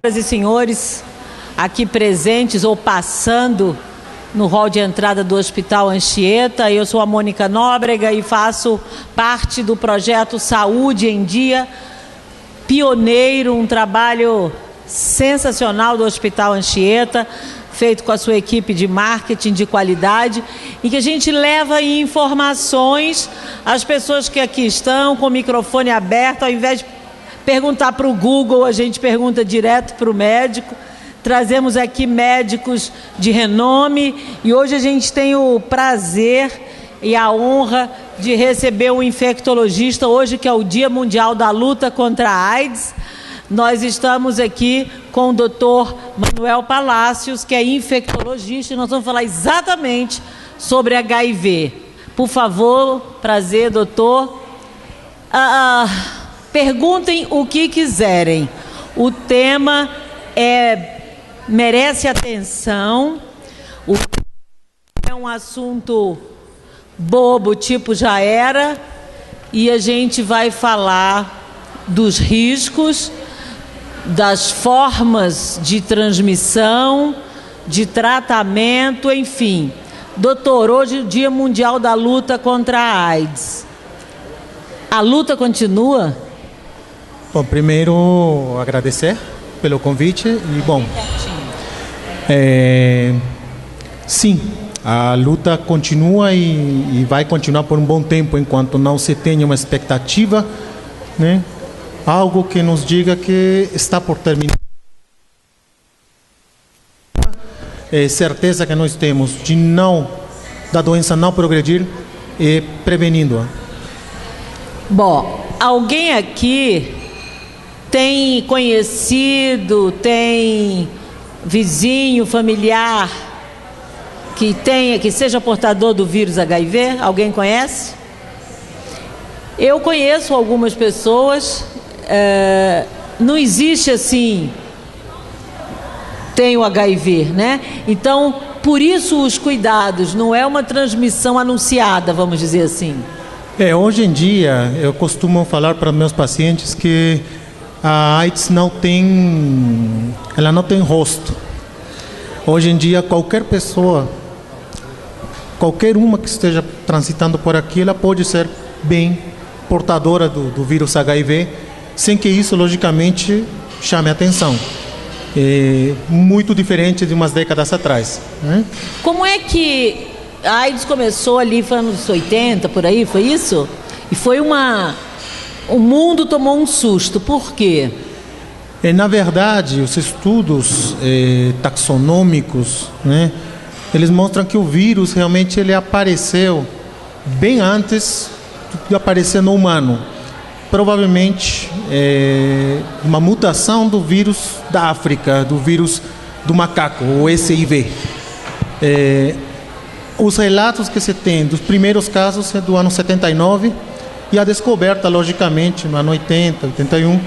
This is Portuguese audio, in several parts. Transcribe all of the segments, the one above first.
Senhoras e senhores, aqui presentes ou passando no hall de entrada do Hospital Anchieta, eu sou a Mônica Nóbrega e faço parte do projeto Saúde em Dia, pioneiro, um trabalho sensacional do Hospital Anchieta, feito com a sua equipe de marketing de qualidade, e que a gente leva informações às pessoas que aqui estão com o microfone aberto, ao invés de perguntar para o Google, a gente pergunta direto para o médico. Trazemos aqui médicos de renome e hoje a gente tem o prazer e a honra de receber um infectologista, hoje que é o Dia Mundial da Luta contra a AIDS. Nós estamos aqui com o Dr. Manuel Palacios, que é infectologista, e nós vamos falar exatamente sobre HIV. Por favor, prazer, doutor. Perguntem o que quiserem. O tema merece atenção. É um assunto bobo, tipo já era, e a gente vai falar dos riscos, das formas de transmissão, de tratamento, enfim. Doutor, hoje é o Dia Mundial da Luta contra a AIDS. A luta continua? Bom, primeiro agradecer pelo convite e, bom, sim, a luta continua e vai continuar por um bom tempo, enquanto não se tenha uma expectativa, né? Algo que nos diga que está por terminar. Certeza que nós temos da doença não progredir e prevenindo-a. Bom, alguém aqui tem conhecido, tem vizinho, familiar que seja portador do vírus HIV? Alguém conhece? Eu conheço algumas pessoas. Não existe assim, tem o HIV, né? Então, por isso os cuidados, não é uma transmissão anunciada, vamos dizer assim. Hoje em dia, eu costumo falar para meus pacientes que a AIDS não tem rosto. Hoje em dia, qualquer pessoa, qualquer uma que esteja transitando por aqui, ela pode ser bem portadora do vírus HIV, sem que isso, logicamente, chame a atenção. Muito diferente de umas décadas atrás, né? Como é que a AIDS começou ali nos anos 80, por aí, foi isso? E foi o mundo tomou um susto. Por quê? Na verdade, os estudos taxonômicos, né, eles mostram que o vírus realmente ele apareceu bem antes de aparecer no humano. Provavelmente uma mutação do vírus da África, do vírus do macaco, o SIV. Os relatos que se tem dos primeiros casos é do ano 79 e a descoberta, logicamente, no ano 80, 81,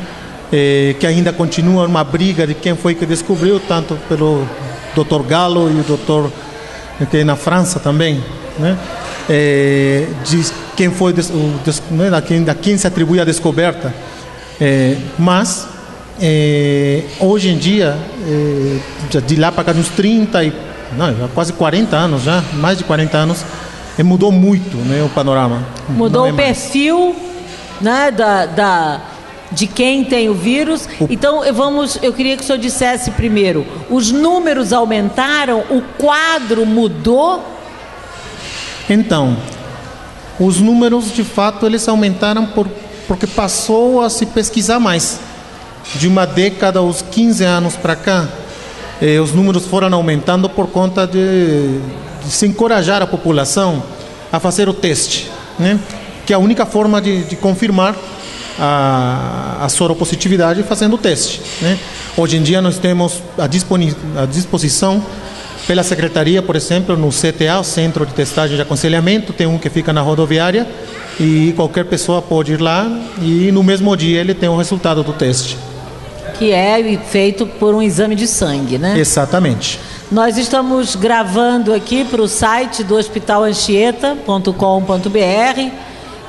que ainda continua uma briga de quem foi que descobriu, tanto pelo Dr. Gallo e o Dr. que é na França também, né? De quem foi a quem se atribui a descoberta, mas hoje em dia, de lá para cá, uns 30 e quase 40 anos já, mais de 40 anos, mudou muito, né, o panorama. Mudou o perfil, né, de quem tem o vírus. Então eu queria que o senhor dissesse primeiro, os números aumentaram, o quadro mudou? Então, os números, de fato, eles aumentaram porque passou a se pesquisar mais. De uma década, aos 15 anos para cá, os números foram aumentando por conta de se encorajar a população a fazer o teste, né? Que é a única forma de confirmar a soropositividade fazendo o teste, né? Hoje em dia nós temos à disposição pela Secretaria, por exemplo, no CTA, o Centro de Testagem de Aconselhamento, tem um que fica na rodoviária e qualquer pessoa pode ir lá e no mesmo dia ele tem o resultado do teste. Que é feito por um exame de sangue, né? Exatamente. Nós estamos gravando aqui para o site do hospitalanchieta.com.br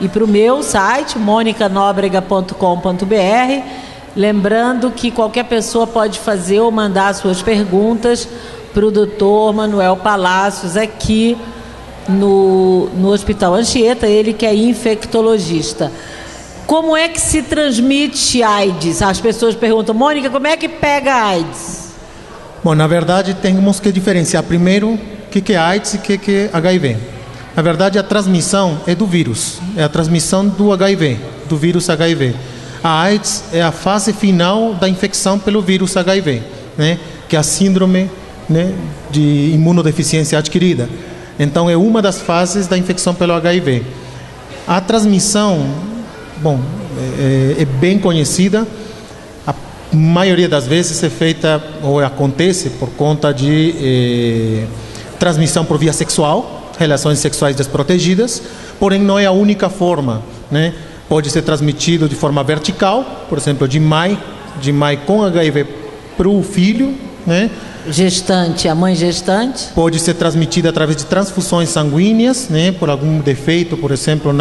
e para o meu site, monicanobrega.com.br. Lembrando que qualquer pessoa pode fazer ou mandar suas perguntas para o Dr. Manuel Palacios aqui no Hospital Anchieta, ele que é infectologista. Como é que se transmite AIDS? As pessoas perguntam, Mônica, como é que pega AIDS? Bom, na verdade, temos que diferenciar primeiro o que é AIDS e o que é HIV. Na verdade, a transmissão é do vírus, é a transmissão do HIV, do vírus HIV. A AIDS é a fase final da infecção pelo vírus HIV, né? Que é a síndrome, né, de imunodeficiência adquirida. Então, é uma das fases da infecção pelo HIV. A transmissão, bom, é bem conhecida. A maioria das vezes é feita ou acontece por conta de transmissão por via sexual, relações sexuais desprotegidas, porém não é a única forma, né? Pode ser transmitido de forma vertical, por exemplo, de mãe com HIV para o filho, né? Gestante, a mãe gestante. Pode ser transmitida através de transfusões sanguíneas, né? Por algum defeito, por exemplo,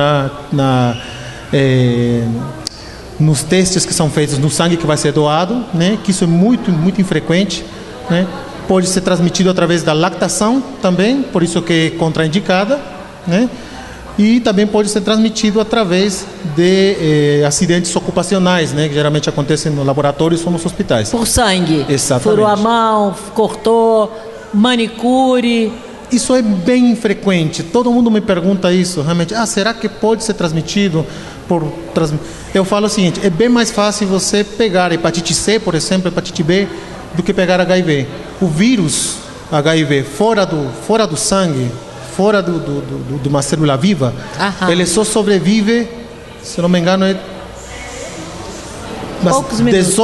nos testes que são feitos no sangue que vai ser doado, né? Que isso é muito, muito infrequente, né? Pode ser transmitido através da lactação também, por isso que é contraindicada, né? E também pode ser transmitido através de acidentes ocupacionais, né? Que geralmente acontecem no laboratório ou nos hospitais. Por sangue. Exatamente. Furou a mão, cortou, manicure. Isso é bem infrequente. Todo mundo me pergunta isso, realmente. Será que pode ser transmitido por... Eu falo o seguinte, é bem mais fácil você pegar hepatite C, por exemplo, hepatite B, do que pegar HIV. O vírus HIV fora do sangue, fora de uma célula viva, ele só sobrevive, se não me engano, poucos minutos.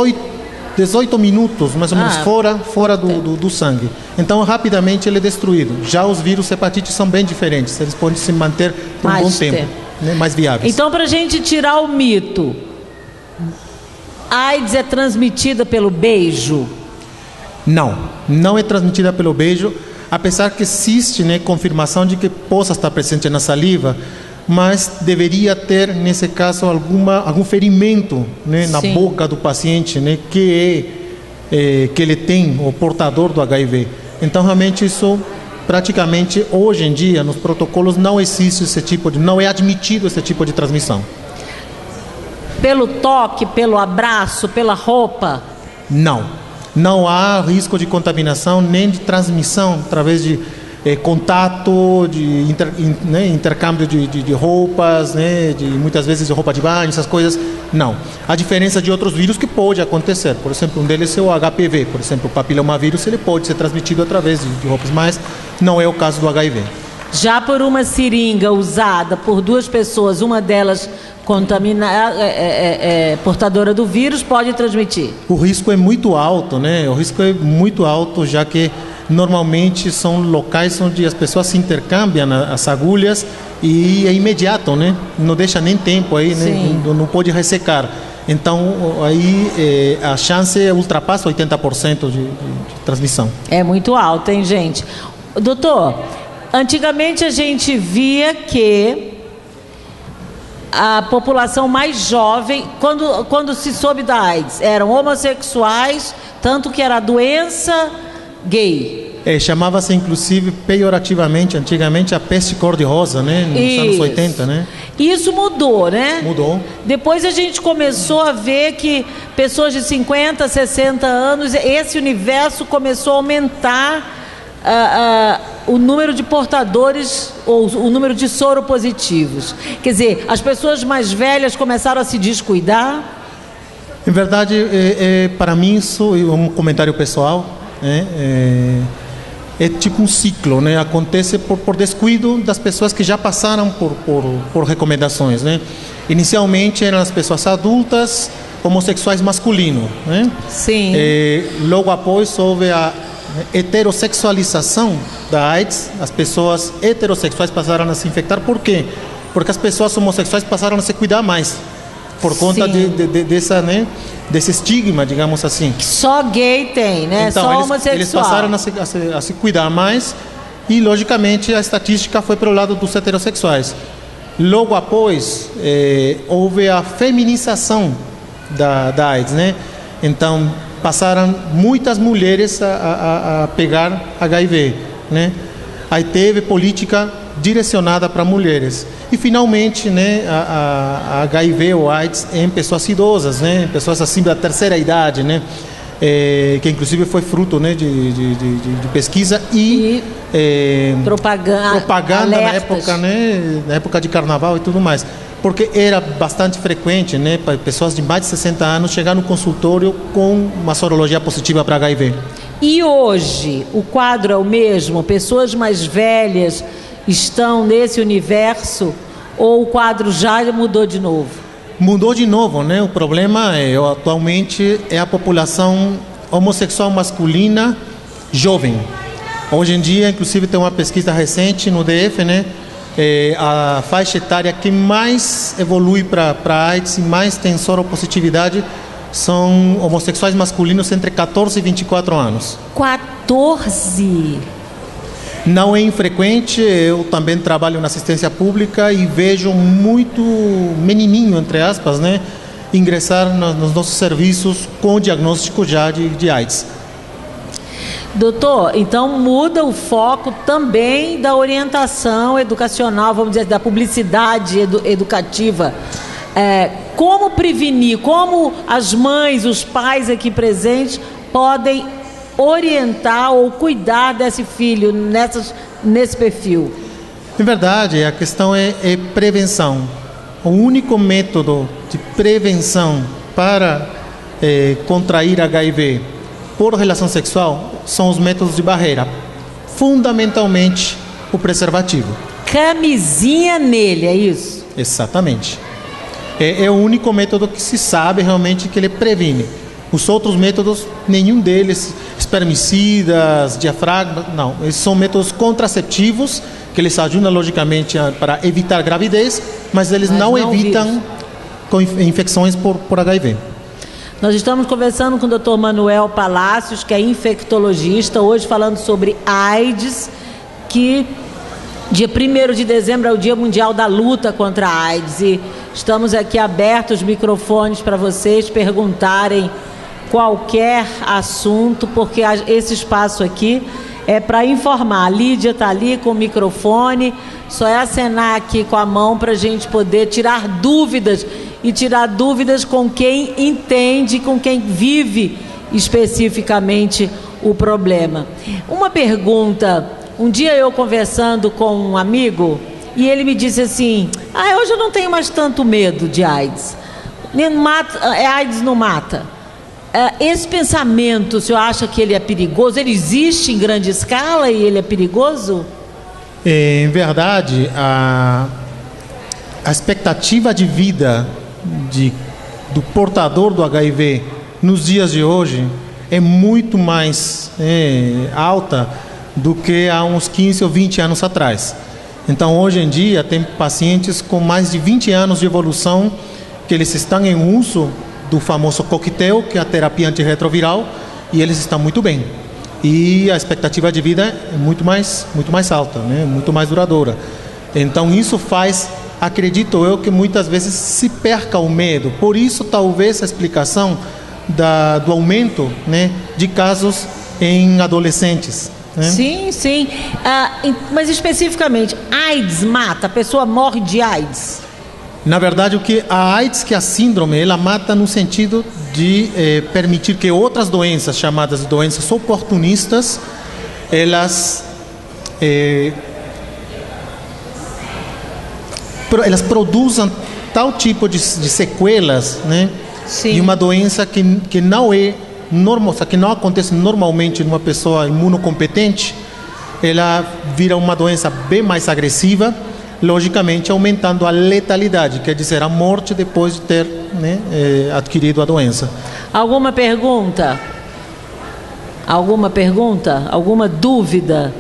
18 minutos, mais ou menos, fora do sangue. Então, rapidamente ele é destruído. Já os vírus hepatite são bem diferentes, eles podem se manter por um bom tempo, né? Mais viáveis. Então, para a gente tirar o mito, AIDS é transmitida pelo beijo? Não é transmitida pelo beijo, apesar que existe, né, confirmação de que possa estar presente na saliva, mas deveria ter, nesse caso, algum ferimento, né, na boca do paciente, né, que ele tem, o portador do HIV. Então, realmente, isso, praticamente, hoje em dia, nos protocolos, não existe não é admitido esse tipo de transmissão. Pelo toque, pelo abraço, pela roupa? Não há risco de contaminação nem de transmissão através de contato, de intercâmbio de roupas, né, muitas vezes de roupa de banho, essas coisas. Não. A diferença de outros vírus que pode acontecer. Por exemplo, um deles é o HPV. Por exemplo, o papilomavírus, ele pode ser transmitido através de roupas, mas não é o caso do HIV. Já por uma seringa usada por duas pessoas, uma delas portadora do vírus, pode transmitir? O risco é muito alto, né? O risco é muito alto, já que normalmente são locais onde as pessoas se intercambiam as agulhas e é imediato, né? Não deixa nem tempo aí, né? Não pode ressecar. Então, aí a chance ultrapassa 80% de transmissão. É muito alta, hein, gente? Doutor, antigamente a gente via que a população mais jovem, quando se soube da AIDS, eram homossexuais, tanto que era doença gay. Chamava-se, inclusive, pejorativamente, antigamente, a peste cor-de-rosa, né? Nos anos 80, né? Isso mudou, né? Mudou. Depois a gente começou a ver que pessoas de 50, 60 anos, esse universo começou a aumentar o número de portadores ou o número de soropositivos. Quer dizer, as pessoas mais velhas começaram a se descuidar? Em verdade, para mim isso é um comentário pessoal, é tipo um ciclo, né? Acontece por descuido das pessoas que já passaram por recomendações, né? Inicialmente eram as pessoas adultas, homossexuais masculinos, né? Sim. Logo após houve a heterossexualização da AIDS. As pessoas heterossexuais passaram a se infectar. Por quê? Porque as pessoas homossexuais passaram a se cuidar mais por conta desse estigma, digamos assim. Que só gay tem, né? Então, só homossexual. Eles passaram a se cuidar mais e, logicamente, a estatística foi para o lado dos heterossexuais. Logo após, houve a feminização da AIDS, né? Então, passaram muitas mulheres a pegar HIV, né? Aí teve política direcionada para mulheres. E, finalmente, né, a HIV ou AIDS em pessoas idosas, né? Pessoas acima da terceira idade, né? Que, inclusive, foi fruto, né, de pesquisa e propaganda na época, né? Na época de carnaval e tudo mais. Porque era bastante frequente, né, para pessoas de mais de 60 anos chegar no consultório com uma sorologia positiva para HIV. E hoje o quadro é o mesmo? Pessoas mais velhas estão nesse universo ou o quadro já mudou de novo? Mudou de novo, né? O problema atualmente é a população homossexual masculina jovem. Hoje em dia, inclusive, tem uma pesquisa recente no DF, né? A faixa etária que mais evolui para AIDS e mais tem soropositividade são homossexuais masculinos entre 14 e 24 anos. 14? Não é infrequente, eu também trabalho na assistência pública e vejo muito menininho, entre aspas, né, ingressar nos nossos serviços com diagnóstico já de AIDS. Doutor, então muda o foco também da orientação educacional, vamos dizer, da publicidade educativa. Como prevenir, como as mães, os pais aqui presentes podem orientar ou cuidar desse filho nesse perfil? Em verdade, a questão é prevenção. O único método de prevenção para contrair HIV por relação sexual são os métodos de barreira, fundamentalmente o preservativo. Camisinha nele, é isso? Exatamente. É o único método que se sabe realmente que ele previne. Os outros métodos, nenhum deles, espermicidas, diafragma, não. Esses são métodos contraceptivos que eles ajudam logicamente para evitar gravidez, mas eles não evitam infecções por HIV. Nós estamos conversando com o Dr. Manuel Palacios, que é infectologista, hoje falando sobre AIDS, que dia 1º de dezembro é o Dia Mundial da Luta contra a AIDS. E estamos aqui abertos os microfones para vocês perguntarem qualquer assunto, porque esse espaço aqui é para informar. A Lídia está ali com o microfone, só é acenar aqui com a mão para a gente poder tirar dúvidas, e tirar dúvidas com quem entende, com quem vive especificamente o problema. Uma pergunta, um dia eu conversando com um amigo, e ele me disse assim, hoje eu não tenho mais tanto medo de AIDS. AIDS não mata. Esse pensamento, o senhor acha que ele é perigoso? Ele existe em grande escala e ele é perigoso? Em verdade, a expectativa de vida do portador do HIV nos dias de hoje é muito mais alta do que há uns 15 ou 20 anos atrás. Então, hoje em dia, tem pacientes com mais de 20 anos de evolução que eles estão em uso do famoso coquetel, que é a terapia antirretroviral, e eles estão muito bem. E a expectativa de vida é muito mais alta, né? Muito mais duradoura. Então, isso faz, acredito eu, que muitas vezes se perca o medo. Por isso, talvez, a explicação do aumento, né, de casos em adolescentes. Né? Sim, sim. Mas especificamente, AIDS mata? A pessoa morre de AIDS? Na verdade, a AIDS, que é a síndrome, ela mata no sentido de permitir que outras doenças, chamadas de doenças oportunistas, elas produzam tal tipo de sequelas, né? Sim. De uma doença que não é normal, que não acontece normalmente numa pessoa imunocompetente, ela vira uma doença bem mais agressiva, logicamente aumentando a letalidade, quer dizer, a morte depois de ter, né, adquirido a doença. Alguma pergunta? Alguma pergunta? Alguma dúvida?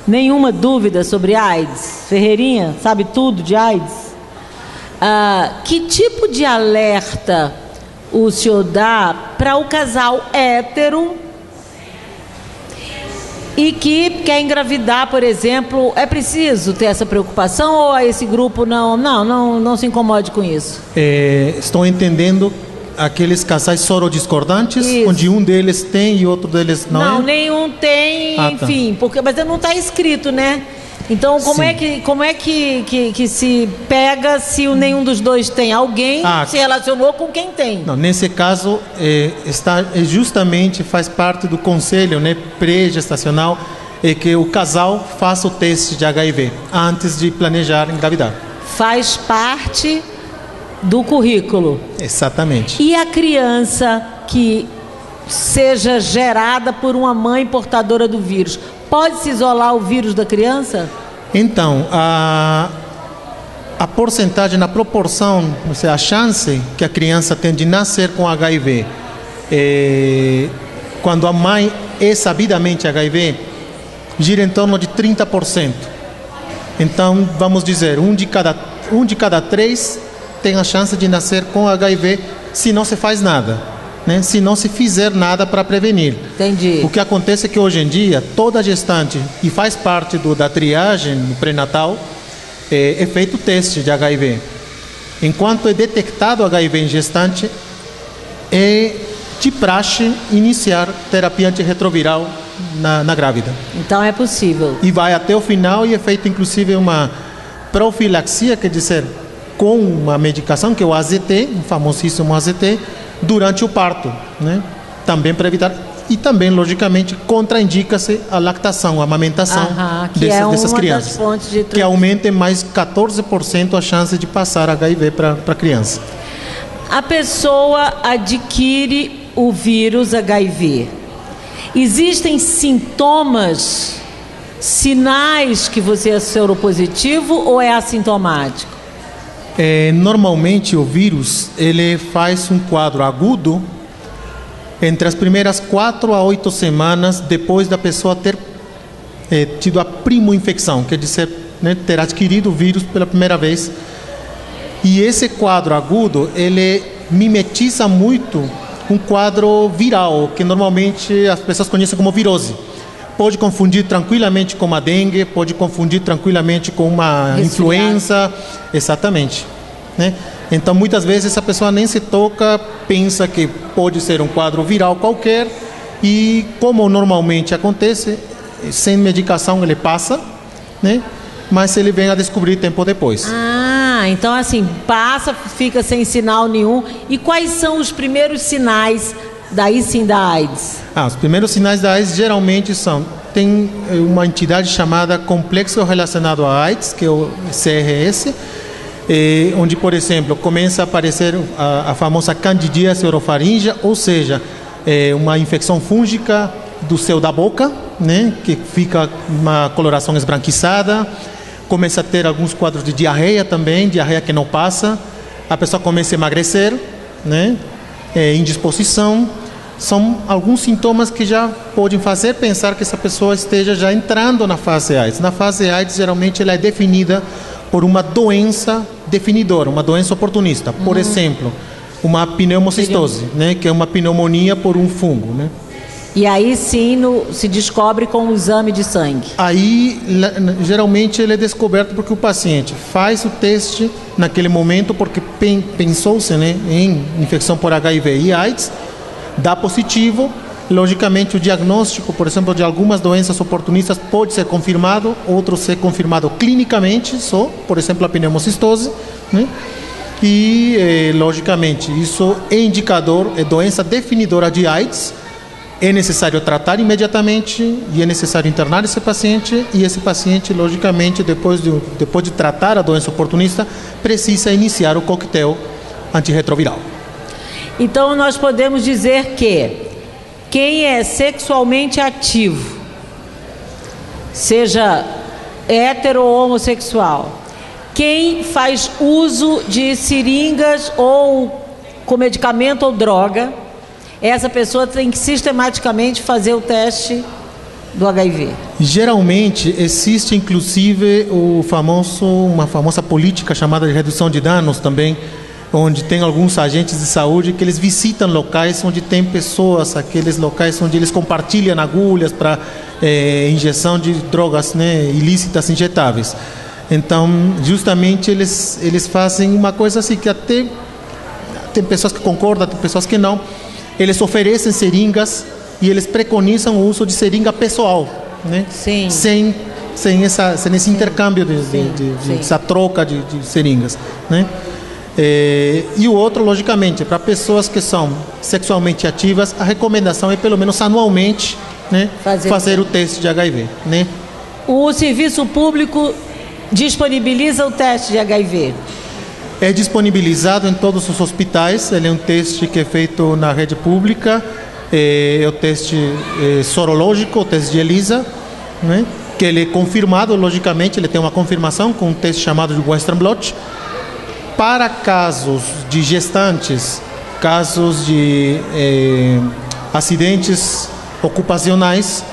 Nenhuma dúvida sobre AIDS? Ferreirinha, sabe tudo de AIDS? Que tipo de alerta o senhor dá para o casal hétero e que quer engravidar, por exemplo? É preciso ter essa preocupação ou esse grupo não se incomode com isso? Estou entendendo aqueles casais sorodiscordantes, Isso. onde um deles tem e outro deles não, Não, é? nenhum tem, Ah, tá. enfim, porque, mas não está escrito, né? Então, como Sim. é que se pega se nenhum dos dois tem? Alguém se relacionou com quem tem. Não, nesse caso, justamente faz parte do conselho, né, pré-gestacional, que o casal faça o teste de HIV antes de planejar engravidar. Faz parte do currículo. Exatamente. E a criança que seja gerada por uma mãe portadora do vírus, pode se isolar o vírus da criança? Então, a porcentagem, na proporção, ou seja, a chance que a criança tem de nascer com HIV, quando a mãe é sabidamente HIV, gira em torno de 30%. Então, vamos dizer, um de cada 3 tem a chance de nascer com HIV se não se faz nada, né? Se não se fizer nada para prevenir. Entendi. O que acontece é que hoje em dia, toda gestante, e faz parte da triagem no pré-natal, é feito o teste de HIV. Enquanto é detectado HIV em gestante, é de praxe iniciar terapia antirretroviral na grávida. Então é possível. E vai até o final e é feita inclusive uma profilaxia, quer dizer, com uma medicação que é o AZT, o famosíssimo AZT, durante o parto, né? Também para evitar, e também, logicamente, contraindica-se a lactação, a amamentação dessas crianças, das fontes de que aumenta em mais 14% a chance de passar HIV para a criança. A pessoa adquire o vírus HIV. Existem sintomas, sinais que você é soropositivo ou é assintomático? Normalmente o vírus ele faz um quadro agudo entre as primeiras 4 a 8 semanas depois da pessoa ter tido a primo-infecção, quer dizer, né, ter adquirido o vírus pela primeira vez. E esse quadro agudo ele mimetiza muito um quadro viral, que normalmente as pessoas conhecem como virose. Pode confundir tranquilamente com uma dengue, pode confundir tranquilamente com uma influenza, exatamente, né? Então muitas vezes a pessoa nem se toca, pensa que pode ser um quadro viral qualquer e, como normalmente acontece, sem medicação ele passa, né? Mas ele vem a descobrir tempo depois. Então assim, passa, fica sem sinal nenhum. E quais são os primeiros sinais daí sim da AIDS? Os primeiros sinais da AIDS geralmente tem uma entidade chamada Complexo Relacionado à AIDS, que é o CRS, onde, por exemplo, começa a aparecer a famosa candidíase orofaríngea, ou seja, uma infecção fúngica do céu da boca, né, que fica uma coloração esbranquiçada, começa a ter alguns quadros de diarreia também, diarreia que não passa, a pessoa começa a emagrecer, né, indisposição. São alguns sintomas que já podem fazer pensar que essa pessoa esteja já entrando na fase AIDS. Na fase AIDS, geralmente, ela é definida por uma doença definidora, uma doença oportunista. Por exemplo, uma pneumocistose, né, que é uma pneumonia por um fungo, né? E aí sim se descobre com um exame de sangue. Aí, geralmente, ele é descoberto porque o paciente faz o teste naquele momento, porque pensou-se, né, em infecção por HIV e AIDS, dá positivo. Logicamente, o diagnóstico, por exemplo, de algumas doenças oportunistas pode ser confirmado, outros ser confirmado clinicamente só, por exemplo, a pneumocistose, né? E, logicamente, isso é indicador, é doença definidora de AIDS. É necessário tratar imediatamente e é necessário internar esse paciente, e esse paciente, logicamente, depois de tratar a doença oportunista, precisa iniciar o coquetel antirretroviral. Então nós podemos dizer que quem é sexualmente ativo, seja hétero ou homossexual, quem faz uso de seringas ou com medicamento ou droga, essa pessoa tem que sistematicamente fazer o teste do HIV. Geralmente existe inclusive uma famosa política chamada de redução de danos também, onde tem alguns agentes de saúde que eles visitam locais onde tem pessoas, aqueles locais onde eles compartilham agulhas para injeção de drogas, né, ilícitas injetáveis. Então, justamente eles fazem uma coisa assim que até tem pessoas que concordam, tem pessoas que não. Eles oferecem seringas e eles preconizam o uso de seringa pessoal, né? Sim. Sem esse intercâmbio, essa troca de seringas, né? E o outro, logicamente, para pessoas que são sexualmente ativas, a recomendação é pelo menos anualmente, né, fazer o teste de HIV, né? O serviço público disponibiliza o teste de HIV? É disponibilizado em todos os hospitais. Ele é um teste que é feito na rede pública. É o teste sorológico, o teste de ELISA, né? Que ele é confirmado, logicamente, ele tem uma confirmação com um teste chamado de Western blot. Para casos de gestantes, casos de acidentes ocupacionais,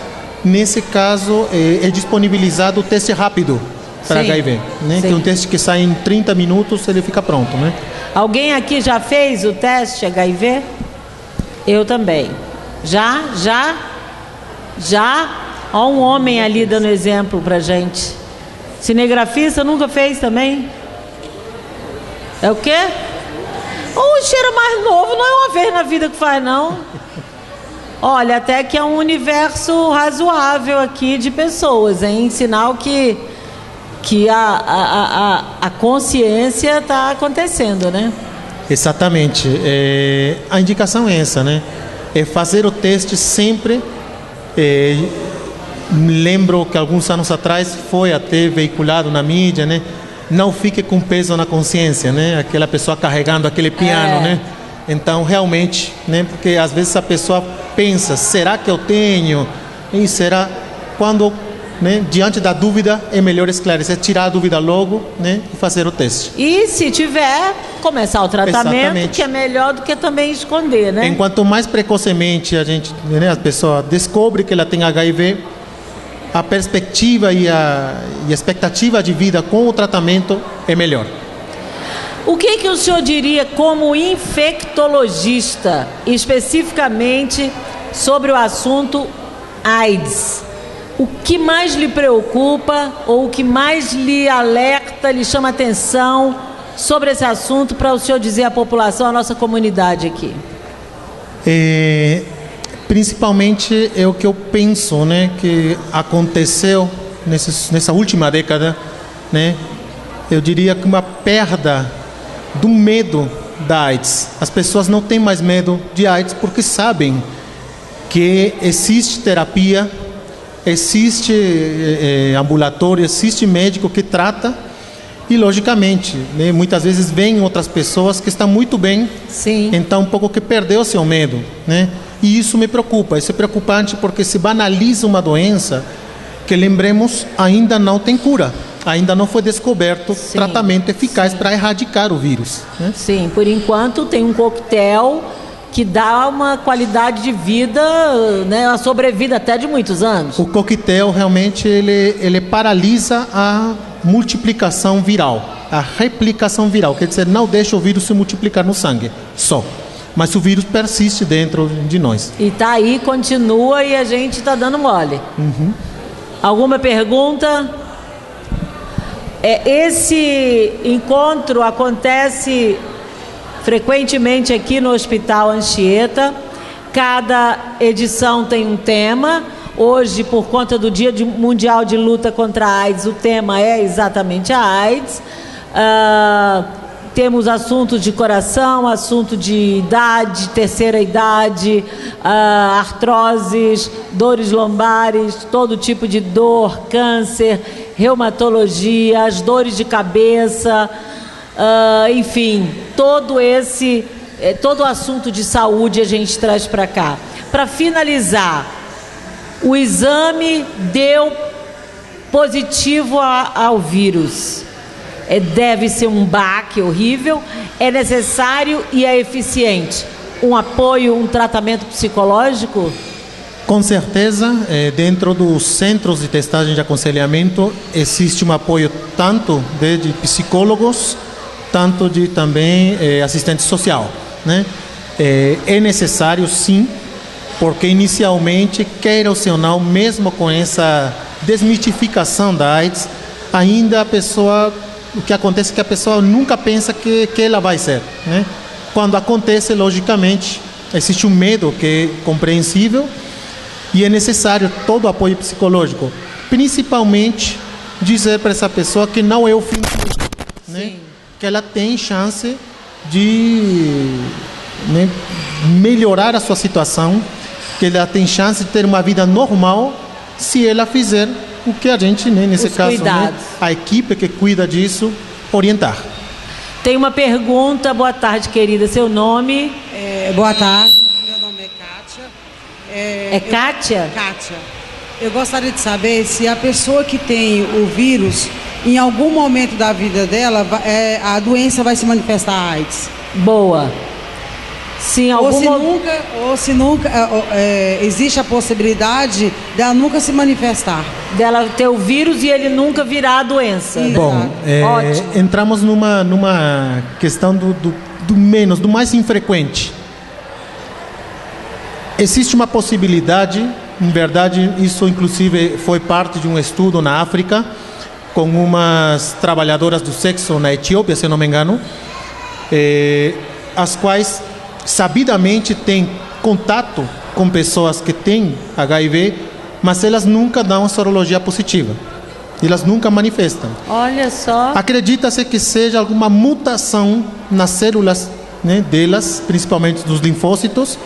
nesse caso é disponibilizado o teste rápido para HIV, né? Que é um teste que sai em 30 minutos, ele fica pronto, né? Alguém aqui já fez o teste HIV? Eu também. Já? Olha um homem ali dando exemplo pra gente. Cinegrafista nunca fez também? É o quê? O cheiro mais novo não é uma vez na vida que faz, não. Olha, até que é um universo razoável aqui de pessoas, hein? Sinal que a consciência está acontecendo, né? Exatamente. A indicação é essa, né? É fazer o teste sempre. Lembro que alguns anos atrás foi até veiculado na mídia, né? Não fique com peso na consciência, né? Aquela pessoa carregando aquele piano, né? Então, realmente, né? Porque às vezes a pessoa pensa, será que eu tenho? E será? Quando, né, diante da dúvida, é melhor esclarecer, tirar a dúvida logo, né? E fazer o teste. E se tiver, começar o tratamento, exatamente, que é melhor do que também esconder, né? Enquanto mais precocemente a pessoa descobre que ela tem HIV, a perspectiva e a expectativa de vida com o tratamento é melhor. O que o senhor diria como infectologista, especificamente sobre o assunto AIDS? O que mais lhe preocupa ou o que mais lhe alerta, lhe chama atenção sobre esse assunto para o senhor dizer à população, à nossa comunidade aqui? Principalmente é o que eu penso, né, que aconteceu nessa última década, né? Eu diria que uma perda do medo da AIDS. As pessoas não têm mais medo de AIDS porque sabem que existe terapia, existe ambulatório, existe médico que trata e, logicamente, né, muitas vezes vêm outras pessoas que estão muito bem. Sim. Então, um pouco que perdeu o seu medo, né? E isso me preocupa. Isso é preocupante porque se banaliza uma doença que, lembremos, ainda não tem cura. Ainda não foi descoberto tratamento eficaz para erradicar o vírus, né? Sim, por enquanto tem um coquetel que dá uma qualidade de vida, né, uma sobrevida até de muitos anos. O coquetel realmente ele paralisa a multiplicação viral, a replicação viral, quer dizer, não deixa o vírus se multiplicar no sangue só. Mas o vírus persiste dentro de nós. E tá aí, continua e a gente está dando mole. Uhum. Alguma pergunta? Esse encontro acontece frequentemente aqui no Hospital Anchieta. Cada edição tem um tema. Hoje, por conta do Dia Mundial de Luta contra a AIDS, o tema é exatamente a AIDS. Temos assuntos de coração, assunto de idade, terceira idade, artroses, dores lombares, todo tipo de dor, câncer, reumatologia, as dores de cabeça, enfim, todo o assunto de saúde a gente traz para cá. Para finalizar, o exame deu positivo ao vírus. Deve ser um baque horrível, é necessário e é eficiente um apoio, um tratamento psicológico? Com certeza, dentro dos centros de testagem de aconselhamento existe um apoio tanto de psicólogos, tanto de também assistente social, né? É necessário sim, porque inicialmente, queira ou não, mesmo com essa desmitificação da AIDS, ainda o que acontece é que a pessoa nunca pensa que ela vai ser, né? quando acontece, logicamente, existe um medo que é compreensível e é necessário todo o apoio psicológico. Principalmente dizer para essa pessoa que não é o fim de tudo, né? Que ela tem chance de, né, melhorar a sua situação, que ela tem chance de ter uma vida normal se ela fizer o que a gente, né, nesse caso, né, a equipe que cuida disso, orientar. Tem uma pergunta. Boa tarde, querida. Seu nome? Boa tarde. Meu nome é Kátia. Kátia? Kátia. Eu gostaria de saber se a pessoa que tem o vírus, em algum momento da vida dela, a doença vai se manifestar a AIDS. Boa. Sim, ou se nunca existe a possibilidade dela nunca se manifestar. Dela ter o vírus e ele nunca virar a doença. Bom, entramos numa questão do mais infrequente. Existe uma possibilidade, em verdade, isso inclusive foi parte de um estudo na África, com umas trabalhadoras do sexo na Etiópia, se não me engano, as quais sabidamente têm contato com pessoas que têm HIV, mas elas nunca dão sorologia positiva. Elas nunca manifestam. Olha só. Acredita-se que seja alguma mutação nas células, né, delas, principalmente dos linfócitos,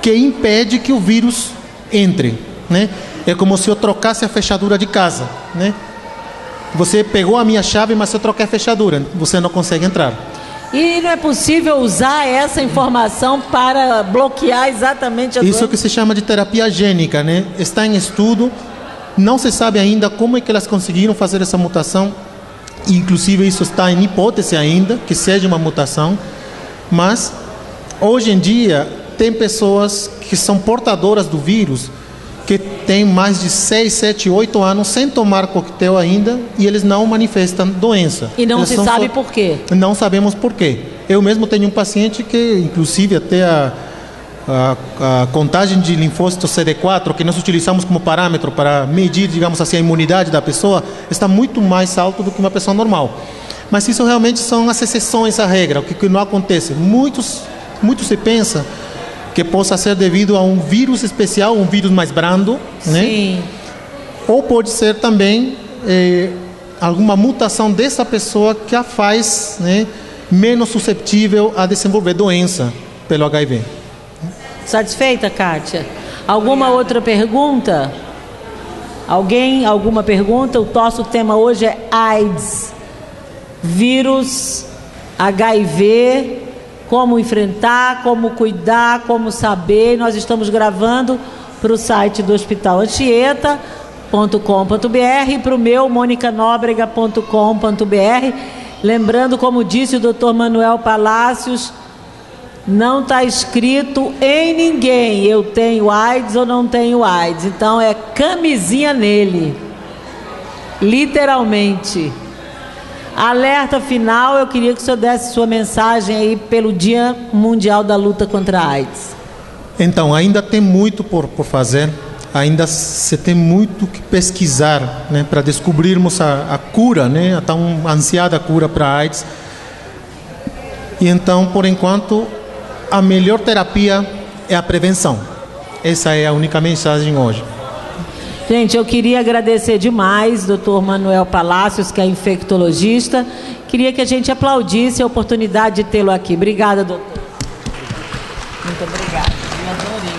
que impede que o vírus entre, né? É como se eu trocasse a fechadura de casa, né? Você pegou a minha chave, mas eu troquei a fechadura, você não consegue entrar. E não é possível usar essa informação para bloquear exatamente a doença? Isso que se chama de terapia gênica, né? Está em estudo, não se sabe ainda como é que elas conseguiram fazer essa mutação, inclusive isso está em hipótese ainda, que seja uma mutação, mas hoje em dia tem pessoas que são portadoras do vírus, que têm mais de 6, 7, 8 anos sem tomar coquetel ainda e eles não manifestam doença. E não se sabe por quê? Não sabemos por quê. Eu mesmo tenho um paciente que, inclusive, até a contagem de linfócitos CD4, que nós utilizamos como parâmetro para medir, digamos assim, a imunidade da pessoa, está muito mais alto do que uma pessoa normal. Mas isso realmente são as exceções à regra, o que não acontece. Muito se pensa que possa ser devido a um vírus especial, um vírus mais brando, né? Sim. Ou pode ser também alguma mutação dessa pessoa que a faz, né, menos susceptível a desenvolver doença pelo HIV. Satisfeita, Kátia? Alguma outra pergunta? Alguém? Alguma pergunta? O nosso tema hoje é AIDS, vírus, HIV. Como enfrentar, como cuidar, como saber. Nós estamos gravando para o site do Hospital Anchieta.com.br e para o meu, monicanobrega.com.br. Lembrando, como disse o Dr. Manuel Palácios, não está escrito em ninguém, eu tenho AIDS ou não tenho AIDS. Então é camisinha nele, literalmente. Alerta final, eu queria que o senhor desse sua mensagem aí pelo Dia Mundial da Luta contra a AIDS. Então, ainda tem muito por fazer, ainda se tem muito que pesquisar, né, para descobrirmos a cura, né, a tão ansiada cura para a AIDS. E então, por enquanto, a melhor terapia é a prevenção. Essa é a única mensagem hoje. Gente, eu queria agradecer demais, Dr. Manuel Palácios, que é infectologista. Queria que a gente aplaudisse a oportunidade de tê-lo aqui. Obrigada, doutor. Muito obrigada. Eu adorei.